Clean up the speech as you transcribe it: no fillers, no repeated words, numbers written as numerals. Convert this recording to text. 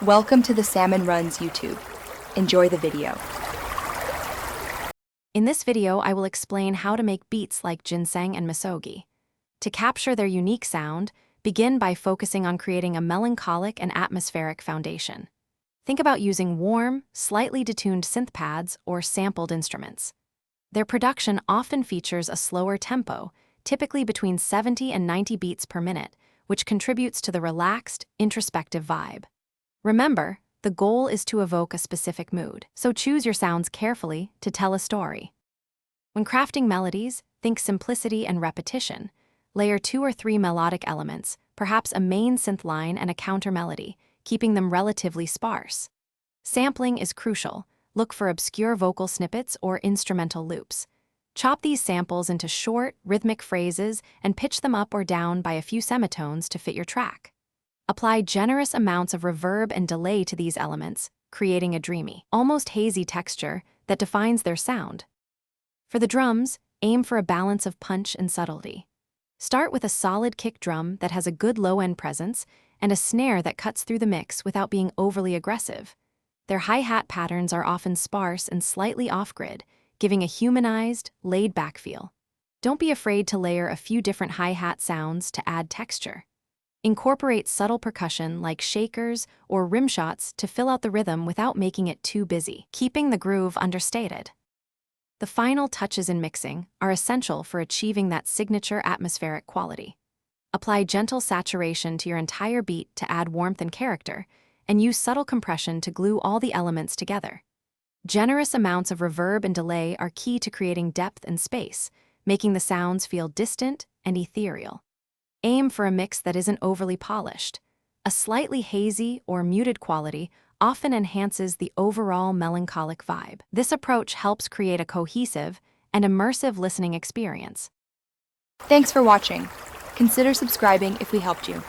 Welcome to the Salmon Runs YouTube. Enjoy the video. In this video, I will explain how to make beats like Ginseng and Misogi. To capture their unique sound, begin by focusing on creating a melancholic and atmospheric foundation. Think about using warm, slightly detuned synth pads or sampled instruments. Their production often features a slower tempo, typically between 70 and 90 beats per minute, which contributes to the relaxed, introspective vibe. Remember, the goal is to evoke a specific mood, so choose your sounds carefully to tell a story. When crafting melodies, think simplicity and repetition. Layer 2 or 3 melodic elements, perhaps a main synth line and a counter melody, keeping them relatively sparse. Sampling is crucial. Look for obscure vocal snippets or instrumental loops. Chop these samples into short, rhythmic phrases and pitch them up or down by a few semitones to fit your track. Apply generous amounts of reverb and delay to these elements, creating a dreamy, almost hazy texture that defines their sound. For the drums, aim for a balance of punch and subtlety. Start with a solid kick drum that has a good low-end presence and a snare that cuts through the mix without being overly aggressive. Their hi-hat patterns are often sparse and slightly off-grid, giving a humanized, laid-back feel. Don't be afraid to layer a few different hi-hat sounds to add texture. Incorporate subtle percussion like shakers or rim shots to fill out the rhythm without making it too busy, keeping the groove understated. The final touches in mixing are essential for achieving that signature atmospheric quality. Apply gentle saturation to your entire beat to add warmth and character, and use subtle compression to glue all the elements together. Generous amounts of reverb and delay are key to creating depth and space, making the sounds feel distant and ethereal. Aim for a mix that isn't overly polished. A slightly hazy or muted quality often enhances the overall melancholic vibe. This approach helps create a cohesive and immersive listening experience. Thanks for watching. Consider subscribing if we helped you.